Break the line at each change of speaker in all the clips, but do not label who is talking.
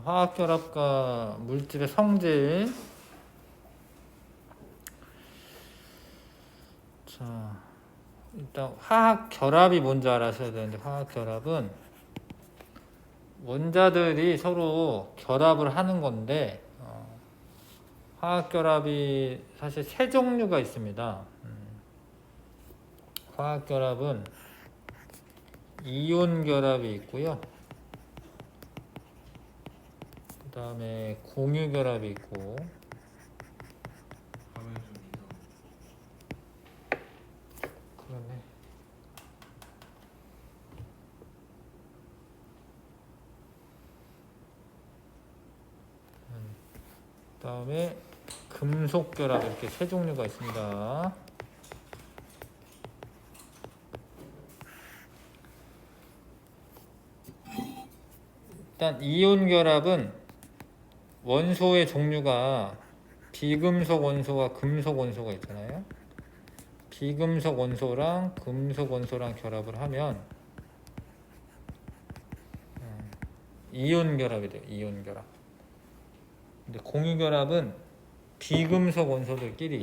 화학결합과 물질의 성질. 자, 일단 화학결합이 뭔지 알아셔야 되는데, 화학결합은 원자들이 서로 결합을 하는 건데, 화학결합이 사실 세 종류가 있습니다. 화학결합은 이온 결합이 있고요. 그 다음에 공유 결합이 있고,
화면 좀
그러네. 그 다음에 금속 결합, 이렇게 세 종류가 있습니다. 일단 이온 결합은 원소의 종류가 비금속 원소와 금속 원소가 있잖아요. 비금속 원소랑 금속 원소랑 결합을 하면 이온 결합이 돼요. 이온 결합. 근데 공유 결합은 비금속 원소들끼리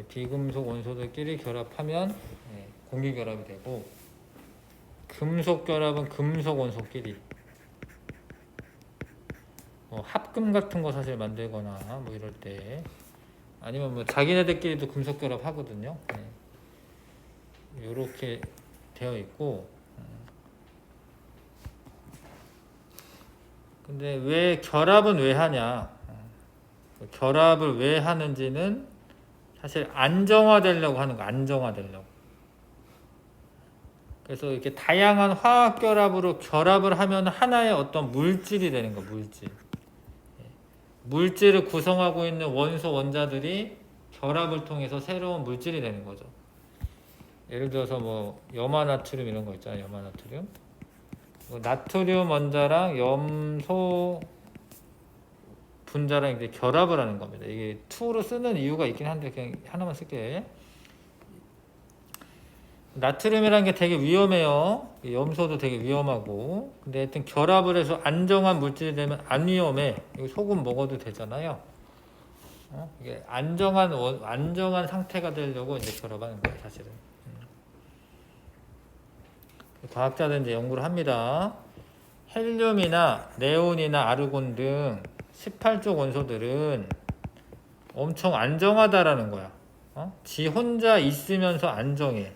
비금속 원소들끼리 결합하면 공유 결합이 되고, 금속 결합은 금속 원소끼리 합금 같은 거 사실 만들거나 뭐 이럴 때, 아니면 뭐 자기네들끼리도 금속 결합 하거든요. 이렇게 되어 있고, 근데 왜 결합은 왜 하냐? 결합을 왜 하는지는 사실 안정화되려고 하는 거, 안정화되려고. 그래서 이렇게 다양한 화학 결합으로 결합을 하면 하나의 어떤 물질이 되는 거, 물질. 물질을 구성하고 있는 원소 원자들이 결합을 통해서 새로운 물질이 되는 거죠. 예를 들어서 뭐 염화나트륨 이런 거 있잖아요. 염화나트륨. 나트륨 원자랑 염소 분자랑 이제 결합을 하는 겁니다. 이게 2로 쓰는 이유가 있긴 한데 그냥 하나만 쓸게. 나트륨이라는 게 되게 위험해요. 염소도 되게 위험하고. 근데 하여튼 결합을 해서 안정한 물질이 되면 안 위험해. 이거 소금 먹어도 되잖아요. 이게 안정한 상태가 되려고 이제 결합하는 거예요, 사실은. 과학자들은 이제 연구를 합니다. 헬륨이나 네온이나 아르곤 등 18족 원소들은 엄청 안정하다라는 거야. 지 혼자 있으면서 안정해.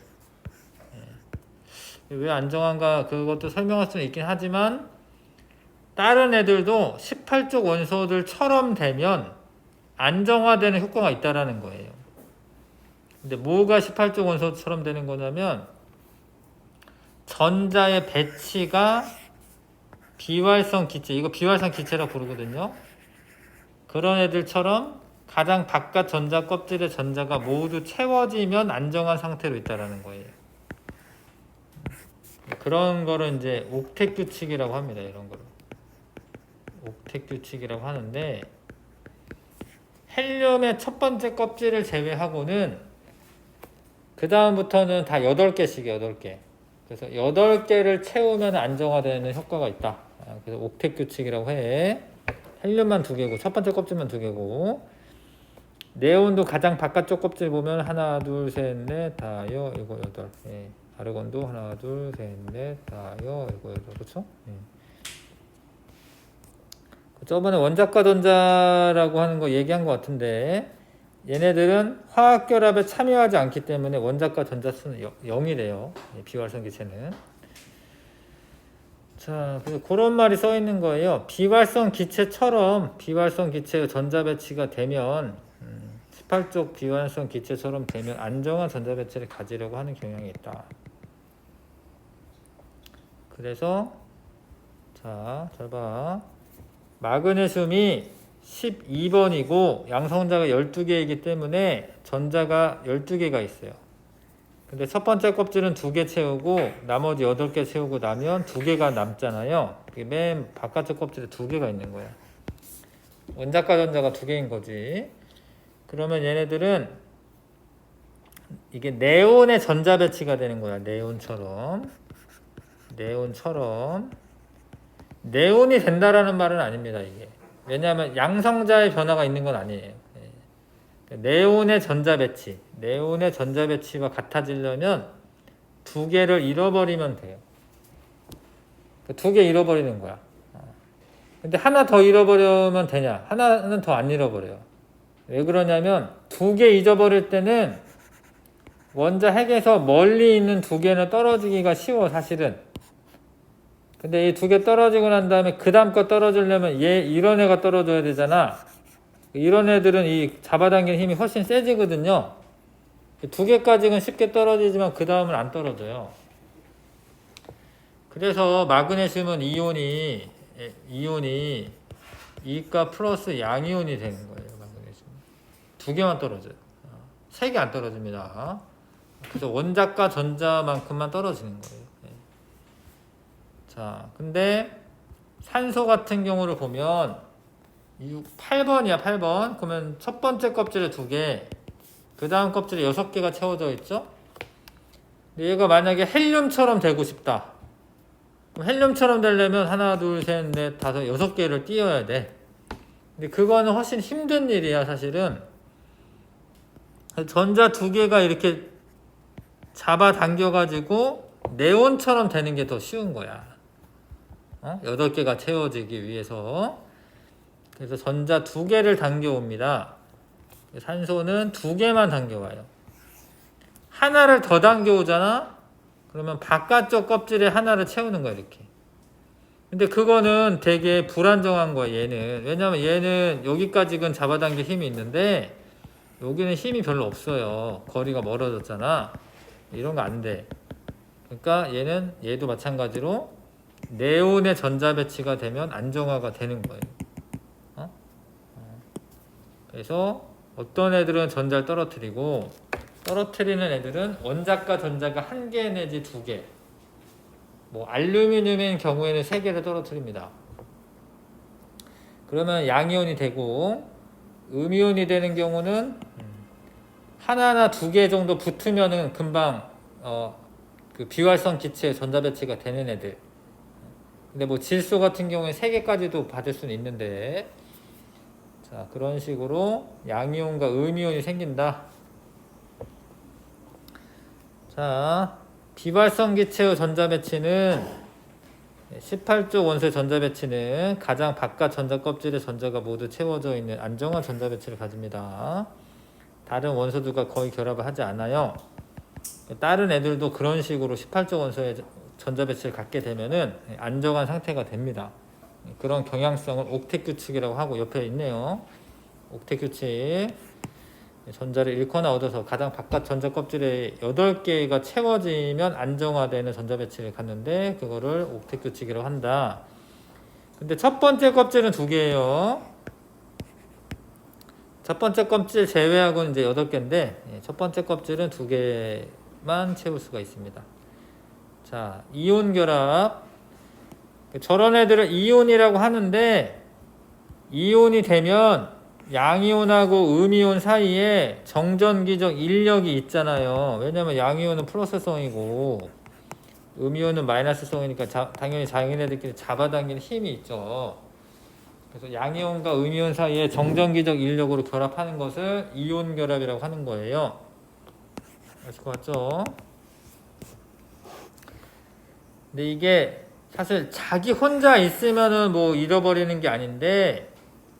왜 안정한가 그것도 설명할 수는 있긴 하지만, 다른 애들도 18족 원소들처럼 되면 안정화되는 효과가 있다라는 거예요. 근데 뭐가 18족 원소처럼 되는 거냐면, 전자의 배치가 비활성 기체, 이거 비활성 기체라고 부르거든요. 그런 애들처럼 가장 바깥 전자 껍질의 전자가 모두 채워지면 안정한 상태로 있다라는 거예요. 그런 거를 이제 옥텟 규칙이라고 합니다. 이런 거를 옥텟 규칙이라고 하는데, 헬륨의 첫 번째 껍질을 제외하고는 그 다음부터는 다 8개씩이에요. 8개. 그래서 8개를 채우면 안정화되는 효과가 있다. 그래서 옥텟 규칙이라고 해. 헬륨만 2개고 첫 번째 껍질만 2개고, 네온도 가장 바깥쪽 껍질 보면 하나, 둘, 셋, 넷, 다, 여, 일곱, 여덟. 아르곤도 하나, 둘, 셋, 넷, 다, 여, 일곱, 여덟. 그렇죠? 저번에 원자과 전자라고 하는 거 얘기한 것 같은데, 얘네들은 화학결합에 참여하지 않기 때문에 원자과 전자 수는 0이 돼요. 비활성 기체는. 자, 그래서 그런 말이 써 있는 거예요. 비활성 기체처럼, 비활성 기체의 전자 배치가 되면 18쪽 비활성 기체처럼 되면 안정한 전자 배치를 가지려고 하는 경향이 있다. 그래서 자, 잘 봐. 마그네슘이 12번이고 양성자가 12개이기 때문에 전자가 12개가 있어요. 근데 첫 번째 껍질은 2개 채우고 나머지 8개 채우고 나면 2개가 남잖아요. 맨 바깥쪽 껍질에 2개가 있는 거야. 원자과 전자가 2개인 거지. 그러면 얘네들은 이게 네온의 전자 배치가 되는 거야. 네온처럼. 네온이 된다라는 말은 아닙니다, 이게. 왜냐하면 양성자의 변화가 있는 건 아니에요. 네온의 전자 배치와 같아지려면 두 개를 잃어버리면 돼요. 두 개 잃어버리는 거야. 근데 하나 더 잃어버리면 되냐? 하나는 더 안 잃어버려요. 왜 그러냐면 두 개 잊어버릴 때는 원자 핵에서 멀리 있는 두 개는 떨어지기가 쉬워, 사실은. 근데 이 두 개 떨어지고 난 다음에 그 다음 거 떨어지려면 이런 애가 떨어져야 되잖아. 이런 애들은 이 잡아당기는 힘이 훨씬 세지거든요. 두 개까지는 쉽게 떨어지지만 그 다음은 안 떨어져요. 그래서 마그네슘은 이온이 이가 플러스 양이온이 되는 거예요. 마그네슘 두 개만 떨어져요. 세 개 안 떨어집니다. 그래서 원자과 전자만큼만 떨어지는 거예요. 자, 근데 산소 같은 경우를 보면 8번이야, 8번. 그러면 첫 번째 껍질에 2개, 그 다음 껍질에 6개가 채워져 있죠? 근데 얘가 만약에 헬륨처럼 되고 싶다. 그럼 헬륨처럼 되려면 하나, 둘, 셋, 넷, 다섯, 6개를 띄워야 돼. 근데 그거는 훨씬 힘든 일이야, 사실은. 전자 2개가 이렇게 잡아당겨가지고 네온처럼 되는 게 더 쉬운 거야. 8개가 채워지기 위해서. 그래서 전자 2개를 당겨옵니다. 산소는 2개만 당겨와요. 하나를 더 당겨오잖아? 그러면 바깥쪽 껍질에 하나를 채우는 거야, 이렇게. 근데 그거는 되게 불안정한 거야, 얘는. 왜냐면 얘는 여기까지는 잡아당길 힘이 있는데 여기는 힘이 별로 없어요. 거리가 멀어졌잖아. 이런 거 안 돼. 그러니까 얘도 마찬가지로 네온의 전자 배치가 되면 안정화가 되는 거예요. 그래서 어떤 애들은 전자를 떨어뜨리는 애들은 원자과 전자가 1개 내지 2개. 뭐 알루미늄인 경우에는 3개를 떨어뜨립니다. 그러면 양이온이 되고, 음이온이 되는 경우는 하나나 2개 정도 붙으면은 금방 그 비활성 기체의 전자 배치가 되는 애들. 근데 뭐 질소 같은 경우에 3개까지도 받을 수는 있는데, 자, 그런 식으로 양이온과 음이온이 생긴다. 자, 비발성 기체의 전자 배치는 18조 원소의 전자 배치는 가장 바깥 전자 껍질의 전자가 모두 채워져 있는 안정한 전자 배치를 가집니다. 다른 원소들과 거의 결합을 하지 않아요. 다른 애들도 그런 식으로 18조 원소의 전자 배치를 갖게 되면은 안정한 상태가 됩니다. 그런 경향성을 옥텟 규칙이라고 하고, 옆에 있네요. 옥텟 규칙. 전자를 잃거나 얻어서 가장 바깥 전자 껍질에 8개가 채워지면 안정화되는 전자 배치를 갖는데, 그거를 옥텟 규칙이라고 한다. 근데 첫 번째 껍질은 2개예요. 첫 번째 껍질 제외하고는 이제 8개인데, 첫 번째 껍질은 2개만 채울 수가 있습니다. 자, 이온 결합. 저런 애들을 이온이라고 하는데, 이온이 되면 양이온하고 음이온 사이에 정전기적 인력이 있잖아요. 왜냐면 양이온은 플러스성이고 음이온은 마이너스성이니까 당연히 자기네들끼리 잡아당기는 힘이 있죠. 그래서 양이온과 음이온 사이에 정전기적 인력으로 결합하는 것을 이온 결합이라고 하는 거예요. 아실 것 같죠? 근데 이게 사실 자기 혼자 있으면은 뭐 잃어버리는 게 아닌데,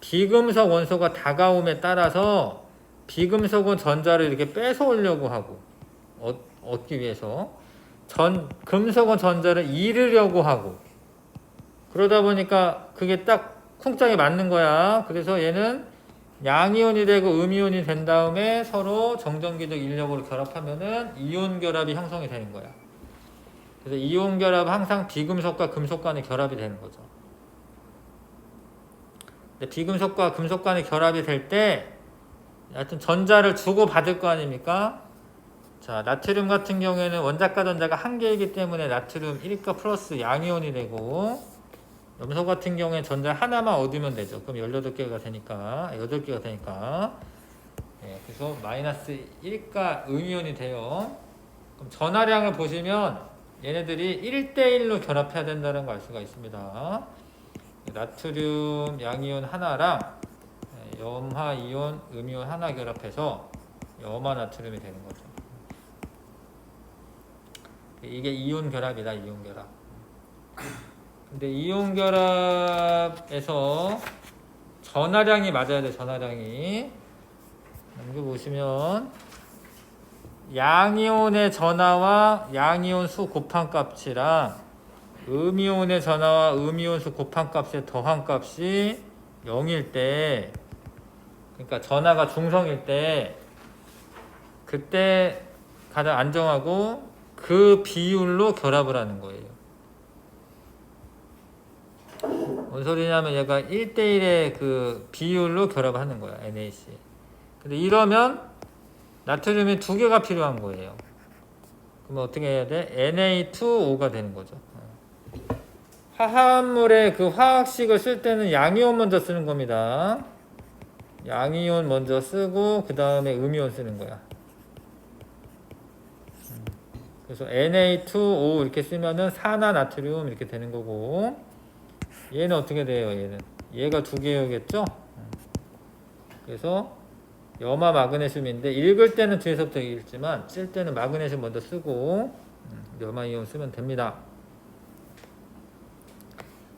비금속 원소가 다가옴에 따라서 비금속은 전자를 이렇게 뺏어오려고 하고, 얻기 위해서 금속은 전자를 잃으려고 하고, 그러다 보니까 그게 딱 쿵짝이 맞는 거야. 그래서 얘는 양이온이 되고 음이온이 된 다음에 서로 정전기적 인력으로 결합하면은 이온 결합이 형성이 되는 거야. 그래서 이온 결합은 항상 비금속과 금속 간의 결합이 되는 거죠. 근데 비금속과 금속 간의 결합이 될 때 하여튼 전자를 주고 받을 거 아닙니까? 자, 나트륨 같은 경우에는 원자과 전자가 1개이기 때문에 나트륨 1가 플러스 양이온이 되고, 염소 같은 경우에 전자 하나만 얻으면 되죠. 그럼 18개가 되니까, 8개가 되니까 예, 그래서 마이너스 1가 음이온이 돼요. 그럼 전하량을 보시면 얘네들이 1대1로 결합해야 된다는 걸 알 수가 있습니다. 나트륨 양이온 하나랑 염화이온 음이온 하나 결합해서 염화 나트륨이 되는 거죠. 이게 이온 결합이다, 이온 결합. 근데 이온 결합에서 전하량이 맞아야 돼, 전하량이. 여기 보시면 양이온의 전하와 양이온 수 곱한 값이랑 음이온의 전하와 음이온 수 곱한 값의 더한 값이 0일 때, 그러니까 전하가 중성일 때, 그때 가장 안정하고 그 비율로 결합을 하는 거예요. 뭔 소리냐면 얘가 1대1의 그 비율로 결합을 하는 거야, NaC. 근데 이러면 나트륨이 2개가 필요한 거예요. 그러면 어떻게 해야 돼? Na2O가 되는 거죠. 화합물의 그 화학식을 쓸 때는 양이온 먼저 쓰는 겁니다. 양이온 먼저 쓰고 그 다음에 음이온 쓰는 거야. 그래서 Na2O 이렇게 쓰면은 산화 나트륨 이렇게 되는 거고, 얘는 어떻게 돼요? 얘가 2개겠죠? 그래서 염화 마그네슘인데 읽을 때는 뒤에서부터 읽지만 쓸 때는 마그네슘 먼저 쓰고 염화 이온 쓰면 됩니다.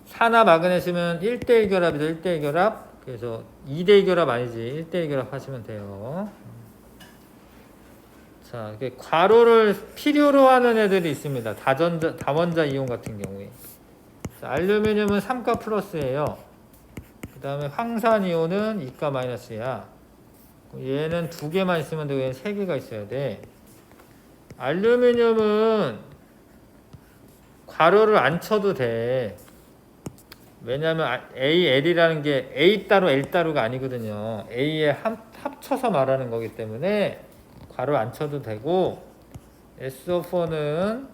산화 마그네슘은 1대1 결합이죠. 1대1 결합. 그래서 2대2 결합 아니지. 1대1 결합 하시면 돼요. 자, 이렇게 괄호를 필요로 하는 애들이 있습니다. 다원자 이온 같은 경우에. 자, 알루미늄은 3가 플러스예요. 그 다음에 황산 이온은 2가 마이너스야. 얘는 2개만 있으면 되고 얘는 3개가 있어야 돼. 알루미늄은 괄호를 안 쳐도 돼. 왜냐하면 AL이라는 게 A 따로 L 따로가 아니거든요. A에 합쳐서 말하는 거기 때문에 괄호 안 쳐도 되고, SO4는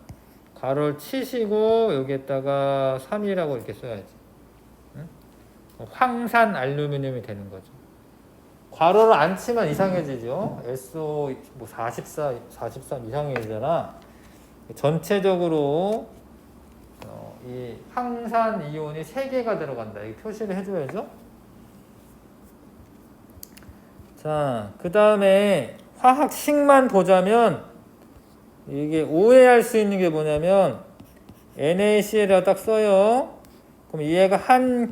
괄호를 치시고 여기에다가 3이라고 이렇게 써야지. 응? 황산 알루미늄이 되는 거죠. 괄호를 안 치면 이상해지죠. SO 뭐 44, 43 이상해지잖아. 전체적으로 이 황산 이온이 3개가 들어간다. 이렇게 표시를 해줘야죠. 자, 그 다음에 화학식만 보자면 이게 오해할 수 있는 게 뭐냐면 NaCl이라고 딱 써요. 그럼 얘가 한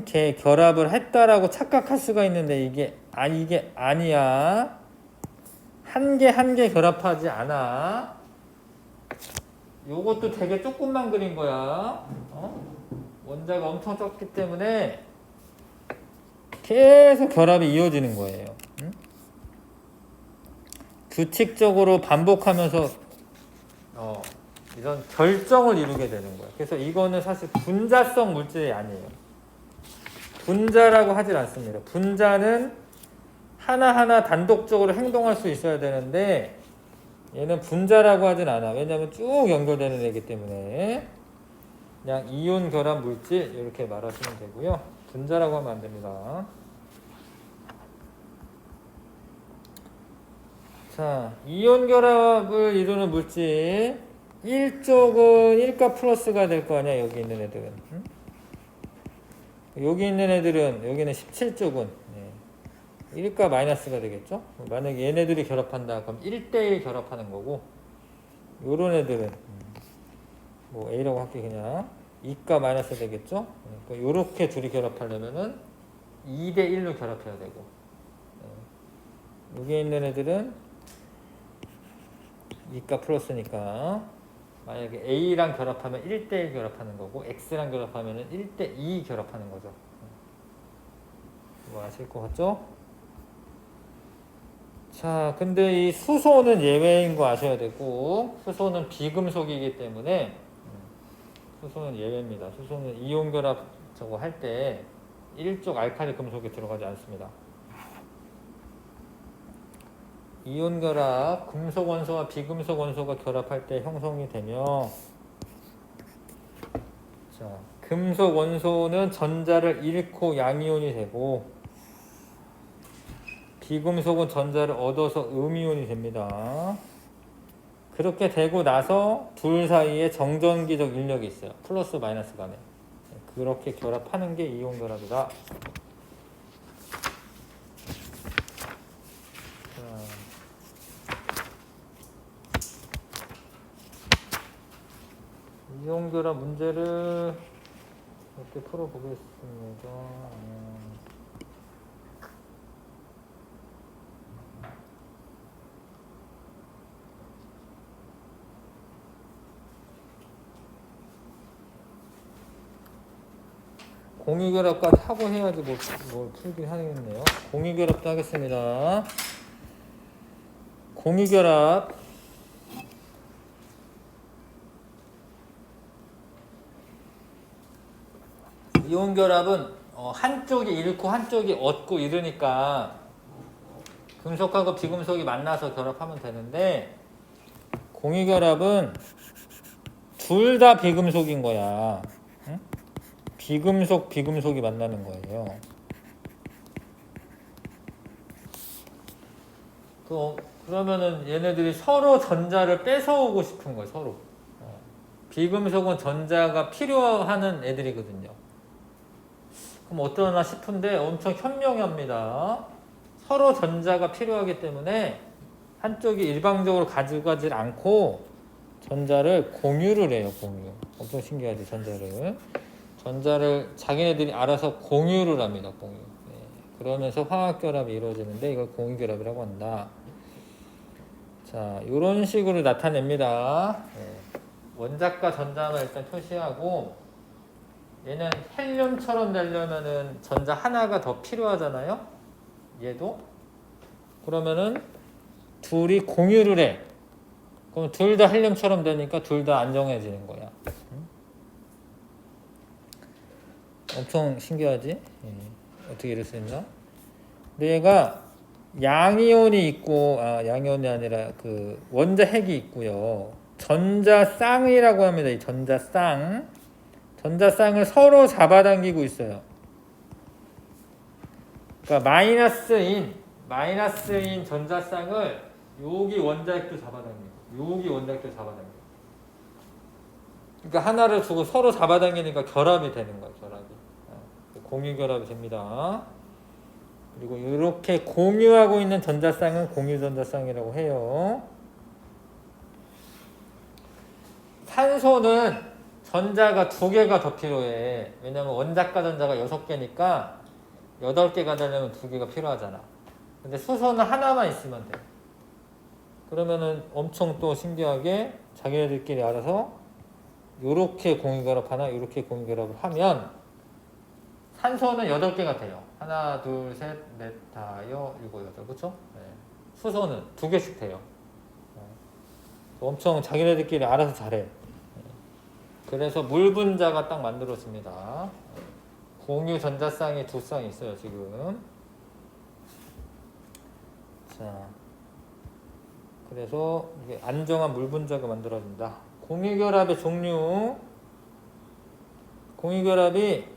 개 결합을 했다라고 착각할 수가 있는데 이게 아니야. 한 개 결합하지 않아. 요것도 되게 조금만 그린 거야. 원자가 엄청 적기 때문에 계속 결합이 이어지는 거예요. 응? 규칙적으로 반복하면서 이런 결정을 이루게 되는 거야. 그래서 이거는 사실 분자성 물질이 아니에요. 분자라고 하질 않습니다. 분자는 하나하나 단독적으로 행동할 수 있어야 되는데 얘는 분자라고 하진 않아. 왜냐하면 쭉 연결되는 애기 때문에 그냥 이온 결합 물질 이렇게 말하시면 되고요. 분자라고 하면 안 됩니다. 자, 이온 결합을 이루는 물질 1쪽은 1가 플러스가 될 거 아니야. 여기 있는 애들은. 응? 여기 있는 애들은 여기는 17쪽은 1가 마이너스가 되겠죠. 만약에 얘네들이 결합한다 그럼 1대1 결합하는 거고, 요런 애들은 뭐 A라고 할게. 그냥 2가 마이너스 되겠죠. 그러니까 요렇게 둘이 결합하려면은 2대1로 결합해야 되고, 여기 있는 애들은 2가 플러스니까 만약에 A랑 결합하면 1대1 결합하는 거고, X랑 결합하면 1대2 결합하는 거죠. 뭐 아실 것 같죠? 자, 근데 이 수소는 예외인 거 아셔야 되고, 수소는 비금속이기 때문에 수소는 예외입니다. 수소는 이온 결합 저거 할 때 1쪽 알칼리 금속이 들어가지 않습니다. 이온 결합, 금속 원소와 비금속 원소가 결합할 때 형성이 되며, 자, 금속 원소는 전자를 잃고 양이온이 되고, 비금속은 전자를 얻어서 음이온이 됩니다. 그렇게 되고 나서 둘 사이에 정전기적 인력이 있어요. 플러스 마이너스 간에. 그렇게 결합하는 게 이온 결합이다. 이온 결합 문제를 이렇게 풀어보겠습니다. 공유결합까지 하고 해야지 뭘 풀긴 하겠네요. 공유결합도 하겠습니다. 공유결합. 이온결합은 한쪽이 잃고 한쪽이 얻고 이러니까 금속하고 비금속이 만나서 결합하면 되는데, 공유결합은 둘 다 비금속인 거야. 응? 비금속이 만나는 거예요. 그러면은 얘네들이 서로 전자를 뺏어오고 싶은 거예요. 서로. 비금속은 전자가 필요하는 애들이거든요. 그럼 어떠나 싶은데 엄청 현명합니다. 서로 전자가 필요하기 때문에 한쪽이 일방적으로 가져가질 않고 전자를 공유를 해요. 공유. 엄청 신기하지. 전자를 자기네들이 알아서 공유를 합니다. 공유. 네. 그러면서 화학결합이 이루어지는데 이걸 공유결합이라고 한다. 자, 이런 식으로 나타냅니다. 네. 원자과 전자만 일단 표시하고, 얘는 헬륨처럼 되려면은 전자 하나가 더 필요하잖아요. 얘도. 그러면은 둘이 공유를 해. 그럼 둘 다 헬륨처럼 되니까 둘 다 안정해지는 거야. 엄청 신기하지? 어떻게 이럴 수 있나? 근데 얘가 양이온이 있고, 양이온이 아니라 그 원자 핵이 있고요. 전자쌍이라고 합니다. 이 전자쌍을 서로 잡아당기고 있어요. 그러니까 마이너스인 전자쌍을 여기 원자핵도 잡아당기고, 여기 원자핵도 잡아당기고. 그러니까 하나를 두고 서로 잡아당기니까 결합이 되는 거예요. 공유결합이 됩니다. 그리고 이렇게 공유하고 있는 전자쌍은 공유전자쌍이라고 해요. 산소는 전자가 2개가 더 필요해. 왜냐면 원자과 전자가 6개니까 8개가 되려면 2개가 필요하잖아. 근데 수소는 하나만 있으면 돼. 그러면은 엄청 또 신기하게 자기네들끼리 알아서 요렇게 공유결합하나 요렇게 공유결합을 하면 산소는 8개가 돼요. 하나, 둘, 셋, 넷, 다, 여, 일곱, 여덟. 그쵸? 네. 수소는 2개씩 돼요. 엄청 자기네들끼리 알아서 잘해. 그래서 물 분자가 딱 만들어집니다. 공유 전자쌍이 2쌍이 있어요, 지금. 자. 그래서 이게 안정한 물 분자가 만들어진다. 공유결합의 종류. 공유결합이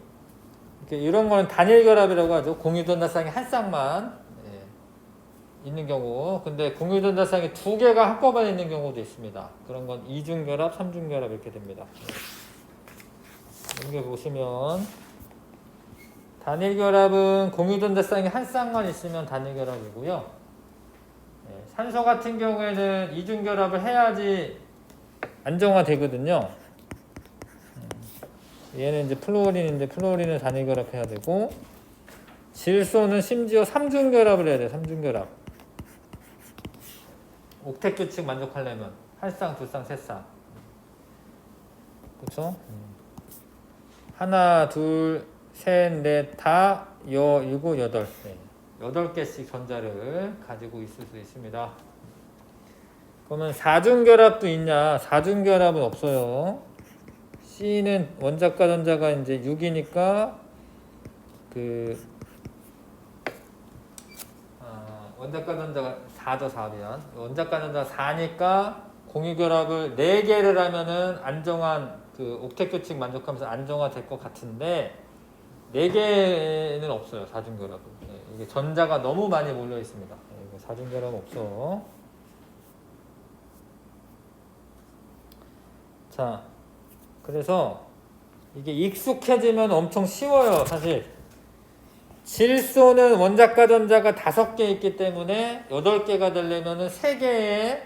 이런 거는 단일결합이라고 하죠. 공유전자쌍이 한 쌍만 있는 경우. 근데 공유전자쌍이 2개가 한꺼번에 있는 경우도 있습니다. 그런 건 이중결합, 삼중결합 이렇게 됩니다. 여기 보시면 단일결합은 공유전자쌍이 한 쌍만 있으면 단일결합이고요. 산소 같은 경우에는 이중결합을 해야지 안정화되거든요. 얘는 이제 플루오린인데 플루오린을 단일결합해야 되고, 질소는 심지어 3중결합을 해야 돼. 3중결합. 옥텟 규칙 만족하려면 한 쌍, 두 쌍, 세 쌍. 그쵸? 하나, 둘, 셋, 넷, 다, 여, 일곱, 여덟. 8개씩 전자를 가지고 있을 수 있습니다. 그러면 4중결합도 있냐? 4중결합은 없어요. C는 원자과 전자가 이제 6이니까 원자과 전자가 4죠. 4면 원자과 전자가 4니까 공유결합을 4개를 하면은 안정한 옥텟 규칙 만족하면서 안정화 될 것 같은데 4개는 없어요. 4중결합은. 이게 전자가 너무 많이 몰려 있습니다. 이거 사중결합 없어. 자, 그래서 이게 익숙해지면 엄청 쉬워요, 사실. 질소는 원자과 전자가 5개 있기 때문에 8개가 되려면 3개의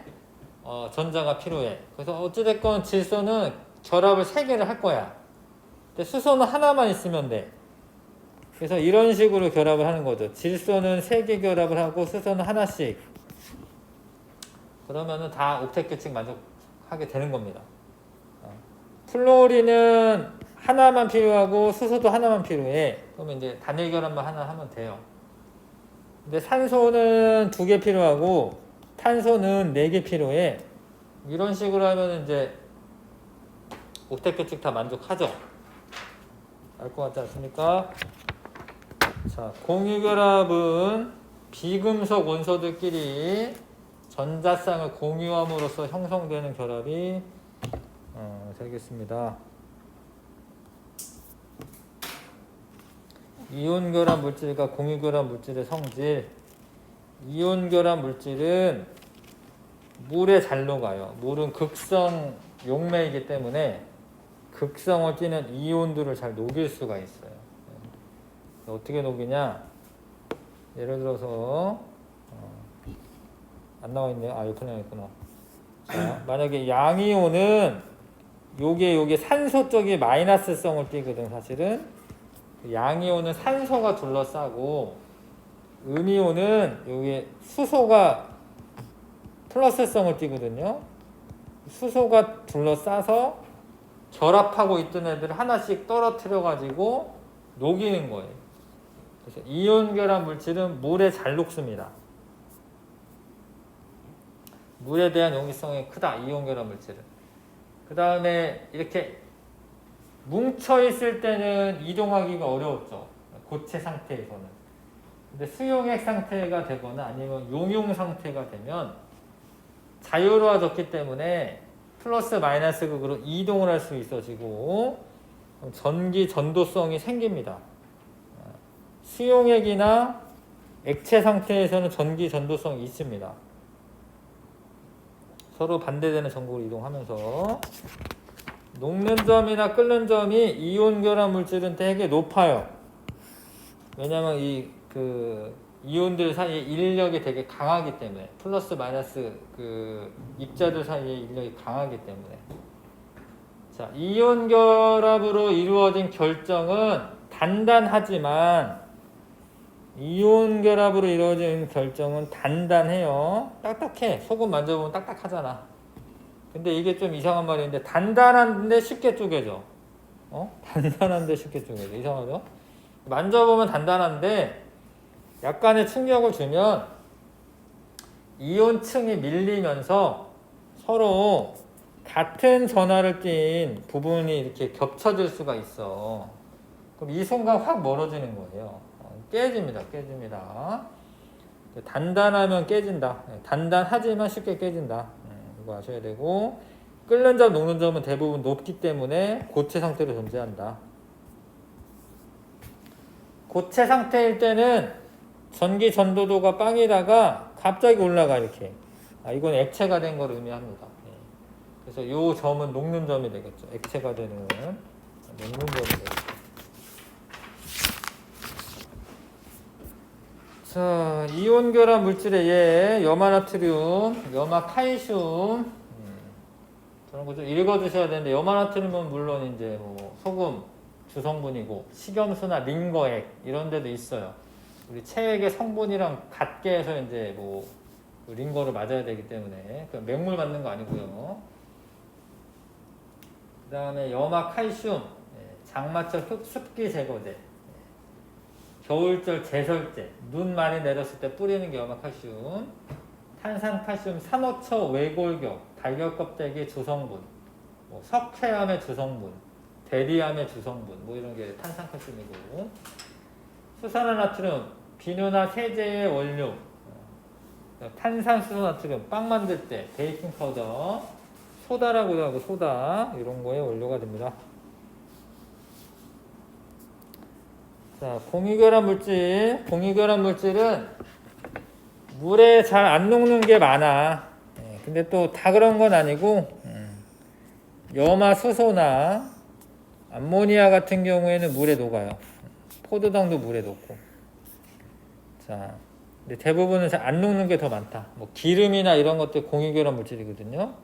전자가 필요해. 그래서 어찌됐건 질소는 결합을 3개를 할 거야. 근데 수소는 하나만 있으면 돼. 그래서 이런 식으로 결합을 하는 거죠. 질소는 3개 결합을 하고 수소는 하나씩. 그러면은 다 옥텟 규칙 만족하게 되는 겁니다. 플로리는 하나만 필요하고 수소도 하나만 필요해. 그러면 이제 단일 결합만 하나 하면 돼요. 근데 산소는 2개 필요하고 탄소는 4개 필요해. 이런 식으로 하면 이제 옥텟 규칙 다 만족하죠. 알 것 같지 않습니까? 자, 공유결합은 비금속 원소들끼리 전자쌍을 공유함으로써 형성되는 결합이 되겠습니다. 이온결합 물질과 공유결합 물질의 성질. 이온결합 물질은 물에 잘 녹아요. 물은 극성 용매이기 때문에 극성을 띠는 이온들을 잘 녹일 수가 있어요. 어떻게 녹이냐? 예를 들어서 안 나와 있네요. 아, 여기 있구나. 자, 만약에 양이온은 요게 산소 쪽이 마이너스성을 띠거든, 사실은. 양이온은 산소가 둘러싸고 음이온은 요게 수소가 플러스성을 띠거든요. 수소가 둘러싸서 결합하고 있던 애들을 하나씩 떨어뜨려 가지고 녹이는 거예요. 그래서 이온 결합 물질은 물에 잘 녹습니다. 물에 대한 용이성이 크다. 이온 결합 물질은. 그 다음에 이렇게 뭉쳐 있을 때는 이동하기가 어려웠죠. 고체 상태에서는. 근데 수용액 상태가 되거나 아니면 용융 상태가 되면 자유로워졌기 때문에 플러스 마이너스 극으로 이동을 할 수 있어지고 전기 전도성이 생깁니다. 수용액이나 액체 상태에서는 전기 전도성이 있습니다. 서로 반대되는 전극으로 이동하면서 녹는 점이나 끓는 점이 이온 결합 물질은 되게 높아요. 왜냐하면 이온들 사이에 인력이 되게 강하기 때문에 플러스 마이너스 입자들 사이에 인력이 강하기 때문에. 자, 이온 결합으로 이루어진 결정은 단단하지만 이온 결합으로 이루어진 결정은 단단해요. 딱딱해. 소금 만져보면 딱딱하잖아. 근데 이게 좀 이상한 말인데 단단한데 쉽게 쪼개져. 단단한데 쉽게 쪼개져. 이상하죠? 만져보면 단단한데 약간의 충격을 주면 이온층이 밀리면서 서로 같은 전하를 띤 부분이 이렇게 겹쳐질 수가 있어. 그럼 이 순간 확 멀어지는 거예요. 깨집니다. 단단하면 깨진다. 단단하지만 쉽게 깨진다. 이거 아셔야 되고, 끓는 점, 녹는 점은 대부분 높기 때문에 고체 상태로 존재한다. 고체 상태일 때는 전기 전도도가 빵이다가 갑자기 올라가 이렇게. 이건 액체가 된 걸 의미합니다. 그래서 이 점은 녹는 점이 되겠죠. 액체가 되는 녹는 점이 되겠죠. 자, 이온 결합 물질의 예, 염화나트륨, 염화칼슘, 저런 거 좀 읽어두셔야 되는데, 염화나트륨은 물론 이제 뭐 소금 주성분이고, 식염수나 링거액 이런 데도 있어요. 우리 체액의 성분이랑 같게 해서 이제 뭐 링거를 맞아야 되기 때문에 맹물 맞는 거 아니고요. 그 다음에 염화칼슘, 장마철 습기 제거제. 겨울철 제설제, 눈 많이 내렸을 때 뿌리는 게 염화칼슘, 탄산칼슘, 산호초, 외골격, 달걀껍데기 주성분, 뭐 석회암의 주성분, 대리암의 주성분, 뭐 이런 게 탄산칼슘이고, 수산화나트륨, 비누나 세제의 원료, 탄산수소나트륨, 빵 만들 때 베이킹 파우더, 소다라고도 하고 소다 이런 거의 원료가 됩니다. 자, 공유결합 물질은 물에 잘 안 녹는 게 많아. 근데 또 다 그런 건 아니고, 염화수소나 암모니아 같은 경우에는 물에 녹아요. 포도당도 물에 녹고. 자, 근데 대부분은 잘 안 녹는 게 더 많다. 뭐 기름이나 이런 것들 공유결합 물질이거든요.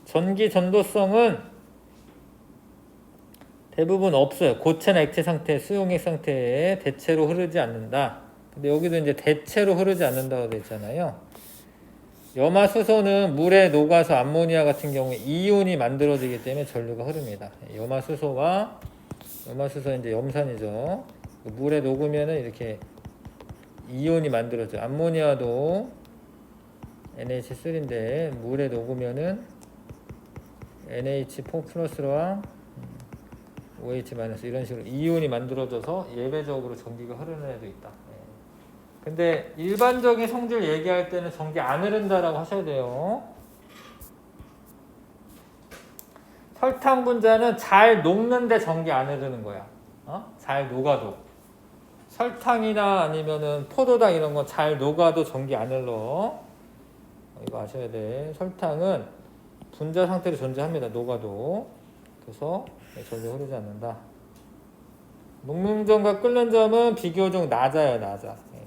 전기 전도성은 대부분 없어요. 고체나 액체 상태, 수용액 상태에 대체로 흐르지 않는다. 근데 여기도 이제 대체로 흐르지 않는다고 되어 있잖아요. 염화수소는 물에 녹아서 암모니아 같은 경우에 이온이 만들어지기 때문에 전류가 흐릅니다. 염화수소 이제 염산이죠. 물에 녹으면은 이렇게 이온이 만들어져. 암모니아도 NH3인데 물에 녹으면은 NH4 플러스랑 OH 마이너스 이런 식으로 이온이 만들어져서 예외적으로 전기가 흐르는 애도 있다. 근데 일반적인 성질 얘기할 때는 전기 안 흐른다라고 하셔야 돼요. 설탕 분자는 잘 녹는데 전기 안 흐르는 거야. 잘 녹아도. 설탕이나 아니면은 포도당 이런 거 잘 녹아도 전기 안 흘러. 이거 아셔야 돼. 설탕은 분자 상태로 존재합니다. 녹아도. 그래서 전기 흐르지 않는다. 녹는 점과 끓는 점은 비교적 낮아요.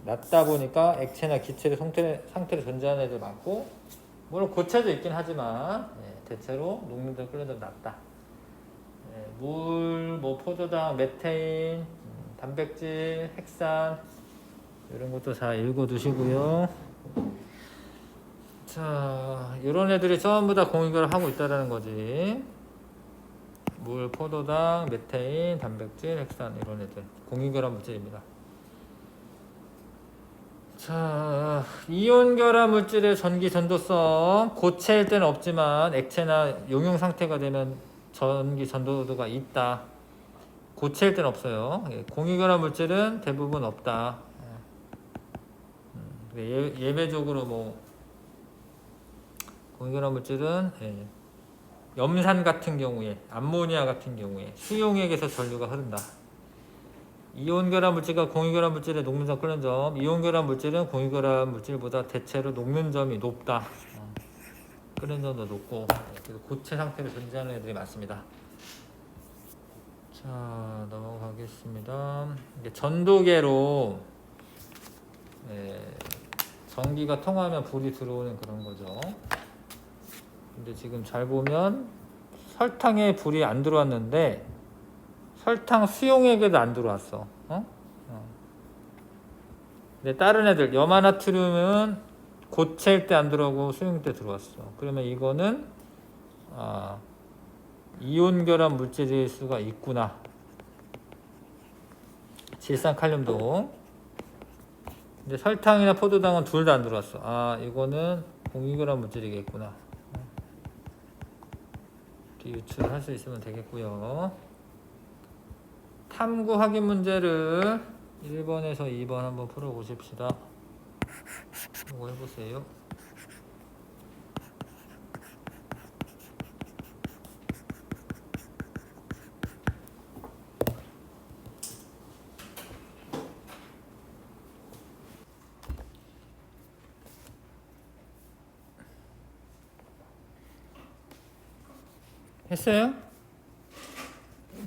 낮다 보니까 액체나 기체의 상태로 존재하는 애들 많고, 물론 고체도 있긴 하지만 대체로 녹는 점 끓는 점 낮다. 물, 포도당, 메테인, 단백질, 핵산 이런 것도 잘 읽어두시고요. 자, 이런 애들이 전부 다 공유결합 하고 있다라는 거지. 물, 포도당, 메테인, 단백질, 핵산 이런 애들 공유결합 물질입니다. 자, 이온결합 물질의 전기 전도성 고체일 때는 없지만 액체나 용융 상태가 되면 전기 전도도가 있다. 고체일 때는 없어요. 공유결합 물질은 대부분 없다. 예외적으로 뭐 공유결합 물질은 염산 같은 경우에, 암모니아 같은 경우에 수용액에서 전류가 흐른다. 이온결합 물질과 공유결합 물질의 녹는 점, 끓는 점. 이온결합 물질은 공유결합 물질보다 대체로 녹는 점이 높다. 끓는 점도 높고, 그래서 고체 상태로 존재하는 애들이 많습니다. 자, 넘어가겠습니다. 이제 전도계로 전기가 통하면 불이 들어오는 그런 거죠. 근데 지금 잘 보면 설탕에 불이 안 들어왔는데 설탕 수용액에도 안 들어왔어. 근데 다른 애들 염화나트륨은 고체일 때 안 들어오고 수용액 때 들어왔어. 그러면 이거는 이온결합 물질일 수가 있구나. 질산칼륨도. 근데 설탕이나 포도당은 둘 다 안 들어왔어. 이거는 공유결합 물질이겠구나. 이렇게 유출을 할 수 있으면 되겠고요. 탐구 확인 문제를 1번에서 2번 한번 풀어보십시다. 이거 해보세요. 했어요?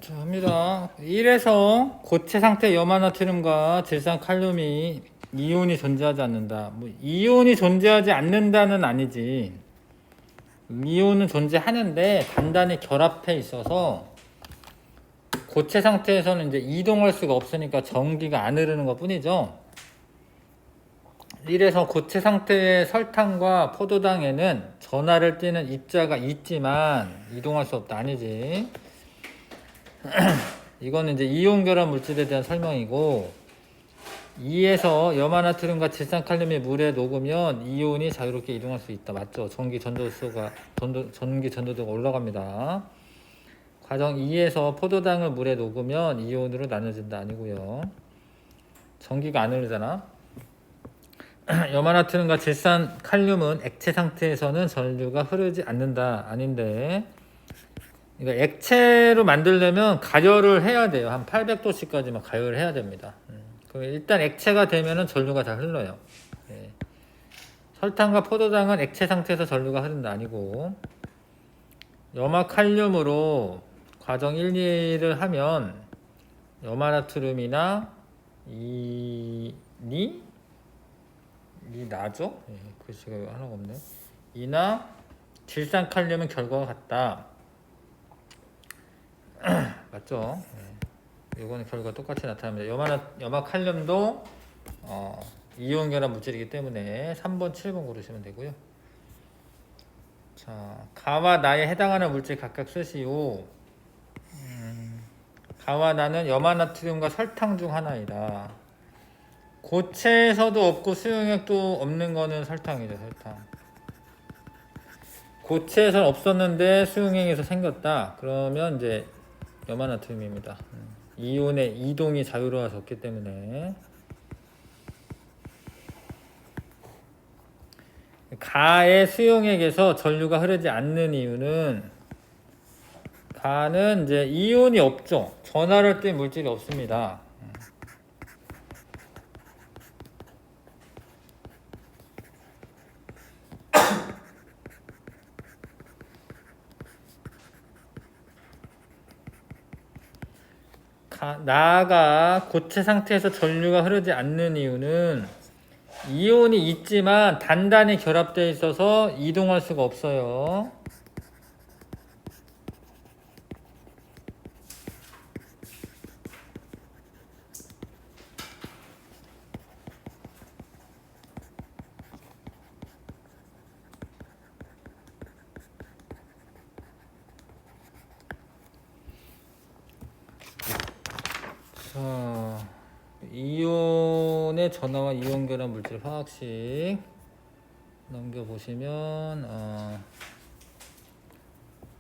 자, 합니다. 1에서 고체 상태 염화나트륨과 질산칼륨이 이온이 존재하지 않는다. 이온이 존재하지 않는다는 아니지. 이온은 존재하는데 단단히 결합해 있어서 고체 상태에서는 이제 이동할 수가 없으니까 전기가 안 흐르는 것 뿐이죠. 1에서 고체 상태의 설탕과 포도당에는 전하를 띠는 입자가 있지만 이동할 수 없다. 아니지. 이거는 이제 이온 결합 물질에 대한 설명이고, 2에서 염화나트륨과 질산칼륨이 물에 녹으면 이온이 자유롭게 이동할 수 있다. 맞죠? 전기 전도도가 올라갑니다. 과정 2에서 포도당을 물에 녹으면 이온으로 나눠진다. 아니고요. 전기가 안 흐르잖아. 염화나트륨과 질산칼륨은 액체 상태에서는 전류가 흐르지 않는다. 아닌데 그러니까 액체로 만들려면 가열을 해야 돼요. 한 800도씨까지만 가열을 해야 됩니다. 그럼 일단 액체가 되면은 전류가 다 흘러요. 예. 설탕과 포도당은 액체 상태에서 전류가 흐르는 게 아니고, 염화칼륨으로 과정 1, 2를 하면 염화나트륨이나 이 나죠? 예, 글씨가 하나가 없네. 이나 질산칼륨은 결과가 같다. 맞죠? 예. 이거는 결과가 똑같이 나타납니다. 염화칼륨도 이온 결합 물질이기 때문에 3번, 7번 고르시면 되고요. 자, 가와 나에 해당하는 물질 각각 쓰시오. 가와 나는 염화나트륨과 설탕 중 하나이다. 고체에서도 없고 수용액도 없는 거는 설탕이죠, 설탕. 고체에서는 없었는데 수용액에서 생겼다. 그러면 이제 염화나트륨입니다. 이온의 이동이 자유로워졌기 때문에. 가의 수용액에서 전류가 흐르지 않는 이유는, 가는 이제 이온이 없죠. 전하를 띨 물질이 없습니다. 나가 고체 상태에서 전류가 흐르지 않는 이유는 이온이 있지만 단단히 결합되어 있어서 이동할 수가 없어요. 자, 이온의 전하와 이온 결합 물질 화학식 넘겨보시면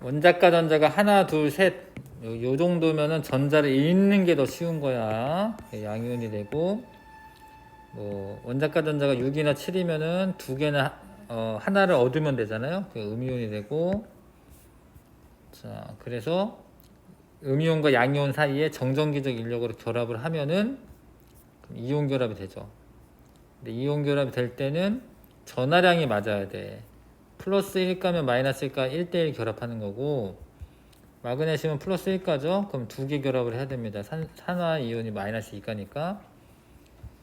원자과 전자가 하나, 둘, 셋, 요 정도면은 전자를 잃는 게 더 쉬운 거야. 양이온이 되고, 뭐 원자과 전자가 6이나 7이면은 두 개나 하나를 얻으면 되잖아요. 음이온이 되고, 자, 그래서 음이온과 양이온 사이에 정전기적 인력으로 결합을 하면은 이온 결합이 되죠. 근데 이온 결합이 될 때는 전하량이 맞아야 돼. 플러스 1가면 마이너스 1가 1대1 결합하는 거고, 마그네슘은 플러스 1가죠. 그럼 두 개 결합을 해야 됩니다. 산화 이온이 마이너스 2가니까.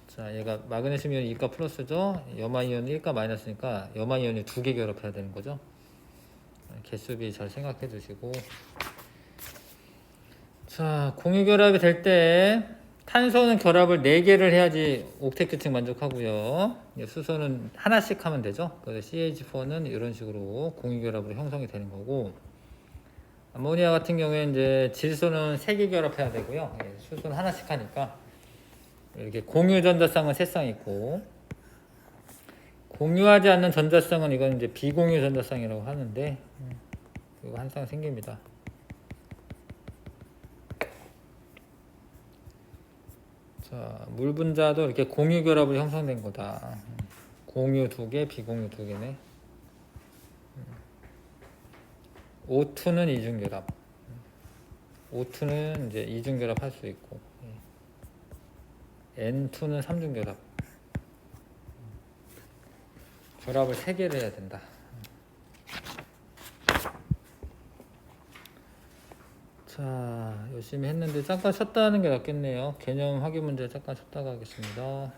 자, 얘가 마그네슘 이온이 2가 플러스죠. 염화 이온이 1가 마이너스니까 염화 이온이 두 개 결합해야 되는 거죠. 개수비 잘 생각해 주시고. 자, 공유 결합이 될 때 탄소는 결합을 4개를 해야지 옥텟 규칙 만족하고요. 수소는 하나씩 하면 되죠. 그래서 CH4는 이런 식으로 공유 결합으로 형성이 되는 거고, 아모니아 같은 경우에 이제 질소는 3개 결합해야 되고요. 수소는 하나씩 하니까 이렇게 공유 전자쌍은 3쌍 있고, 공유하지 않는 전자쌍은 이건 이제 비공유 전자쌍이라고 하는데, 이거 한 쌍 생깁니다. 자, 물 분자도 이렇게 공유 결합으로 형성된 거다. 공유 2개, 비공유 2개네. O2는 이중 결합. O2는 이제 이중 결합할 수 있고, N2는 3중 결합. 결합을 3개를 해야 된다. 자, 열심히 했는데 잠깐 쉬었다 하는 게 낫겠네요. 개념 확인 문제 잠깐 쉬었다가 하겠습니다.